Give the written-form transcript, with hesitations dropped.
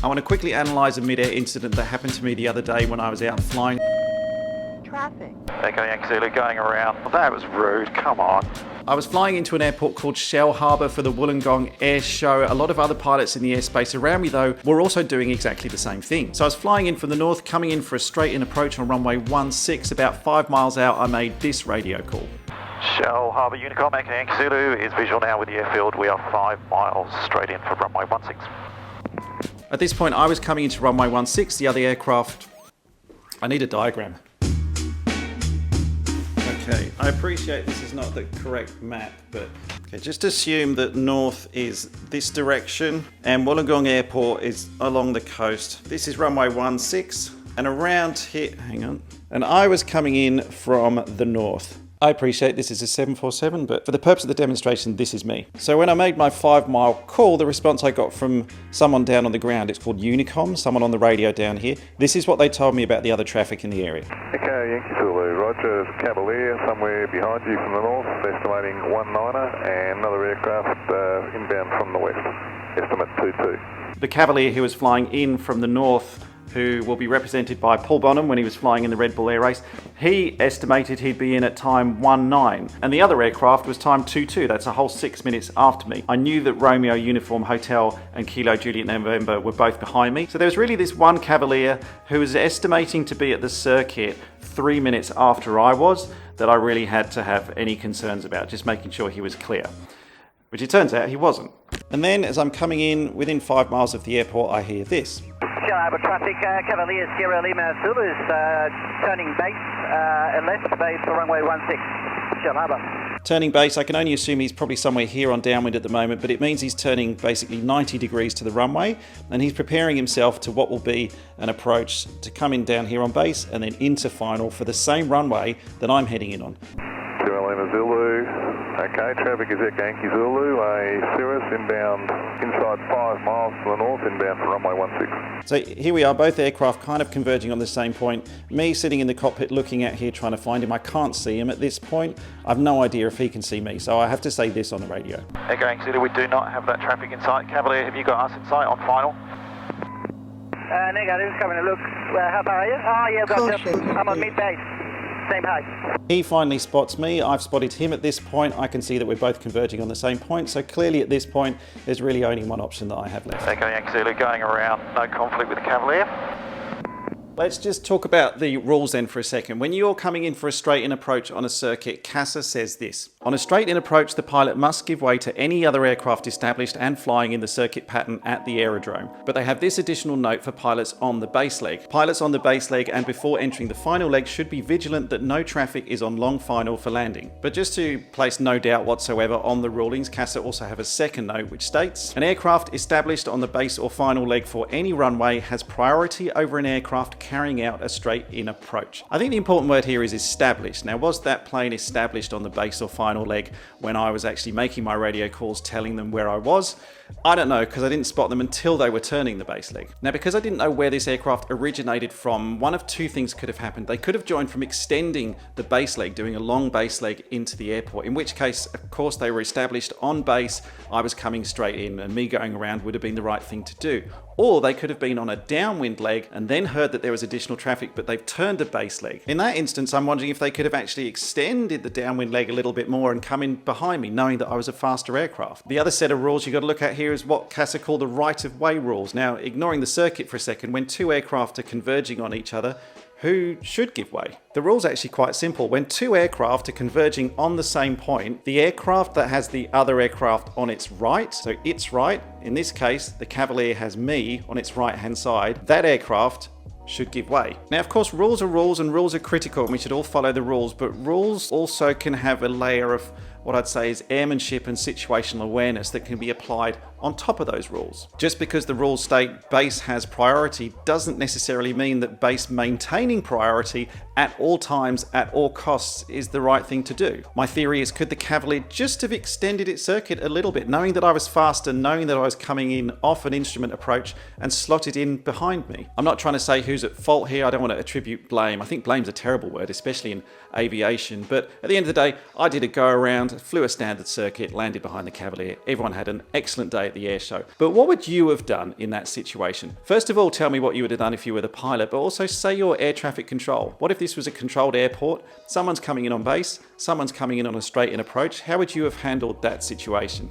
I want to quickly analyse a mid-air incident that happened to me the other day when I was out flying. Traffic. Echo Yankee Zulu going around. Well, that was rude, come on. I was flying into an airport called Shell Harbour for the Wollongong Air Show. A lot of other pilots in the airspace around me, though, were also doing exactly the same thing. So I was flying in from the north, coming in for a straight-in approach on runway 16. About 5 miles out, I made this radio call. Shell Harbour Unicom, Echo Yankee Zulu is visual now with the airfield. We are 5 miles straight in for runway 16. At this point, I was coming into runway 16, the other aircraft. I need a diagram. Okay, I appreciate this is not the correct map, but okay, just assume that north is this direction and Wollongong Airport is along the coast. This is runway 16 and around here, hang on, and I was coming in from the north. I appreciate this is a 747, but for the purpose of the demonstration, this is me. So when I made my 5 mile call, the response I got from someone down on the ground, it's called Unicom, someone on the radio down here. This is what they told me about the other traffic in the area. Echo Yankee Zulu, Roger, Cavalier somewhere behind you from the north, estimating 19er, and another aircraft inbound from the west, estimate 22. The Cavalier who was flying in from the north, who will be represented by Paul Bonham when he was flying in the Red Bull Air Race, he estimated he'd be in at time 19, and the other aircraft was time 22. That's a whole 6 minutes after me. I knew that Romeo Uniform Hotel and Kilo Juliet November were both behind me, so there was really this one Cavalier who was estimating to be at the circuit 3 minutes after I was, that I really had to have any concerns about, just making sure he was clear. Which it turns out he wasn't. And then as I'm coming in within 5 miles of the airport, I hear this. Shell Harbour traffic, Cavalier Sierra Lima Zulu is turning base and left base for runway 16, Shell Harbour. Turning base, I can only assume he's probably somewhere here on downwind at the moment, but it means he's turning basically 90 degrees to the runway, and he's preparing himself to what will be an approach to come in down here on base and then into final for the same runway that I'm heading in on. Sierra Lima Zulu. Okay, traffic is Echo Yankee Zulu, a Cirrus inbound inside 5 miles to the north, inbound for runway 16. So here we are, both aircraft kind of converging on the same point. Me sitting in the cockpit looking out here trying to find him. I can't see him at this point. I've no idea if he can see me, so I have to say this on the radio. Echo Yankee Zulu, we do not have that traffic in sight. Cavalier, have you got us in sight on final? Negative, coming to look. How far are you? Oh yeah, got you. I'm on mid-base. Same height. He finally spots me. I've spotted him at this point. I can see that we're both converging on the same point. So clearly at this point, there's really only one option that I have left. Echo Yankee Zulu going around. No conflict with the Cavalier. Let's just talk about the rules then for a second. When you're coming in for a straight-in approach on a circuit, CASA says this. On a straight-in approach, the pilot must give way to any other aircraft established and flying in the circuit pattern at the aerodrome. But they have this additional note for pilots on the base leg. Pilots on the base leg and before entering the final leg should be vigilant that no traffic is on long final for landing. But just to place no doubt whatsoever on the rulings, CASA also have a second note which states, an aircraft established on the base or final leg for any runway has priority over an aircraft carrying out a straight-in approach. I think the important word here is established. Now, was that plane established on the base or final leg when I was actually making my radio calls telling them where I was? I don't know, because I didn't spot them until they were turning the base leg. Now, because I didn't know where this aircraft originated from, one of two things could have happened. They could have joined from extending the base leg, doing a long base leg into the airport, in which case, of course, they were established on base. I was coming straight in, and me going around would have been the right thing to do. Or they could have been on a downwind leg and then heard that there was additional traffic, but they've turned a base leg. In that instance, I'm wondering if they could have actually extended the downwind leg a little bit more and come in behind me, knowing that I was a faster aircraft. The other set of rules you've got to look at here is what CASA call the right-of-way rules. Now, ignoring the circuit for a second, when two aircraft are converging on each other, who should give way? The rule's actually quite simple. When two aircraft are converging on the same point, the aircraft that has the other aircraft on its right, so its right, in this case, the Cavalier has me on its right-hand side, that aircraft should give way. Now, of course, rules are rules and rules are critical and we should all follow the rules, but rules also can have a layer of what I'd say is airmanship and situational awareness that can be applied on top of those rules. Just because the rules state base has priority doesn't necessarily mean that base maintaining priority at all times, at all costs, is the right thing to do. My theory is, could the Cavalier just have extended its circuit a little bit, knowing that I was faster, knowing that I was coming in off an instrument approach and slotted in behind me? I'm not trying to say who's at fault here. I don't want to attribute blame. I think blame's a terrible word, especially in aviation. But at the end of the day, I did a go around, flew a standard circuit, landed behind the Cavalier. Everyone had an excellent day at the air show. But what would you have done in that situation? First of all, tell me what you would have done if you were the pilot, but also say you're air traffic control. What if this was a controlled airport? Someone's coming in on base, someone's coming in on a straight-in approach. How would you have handled that situation?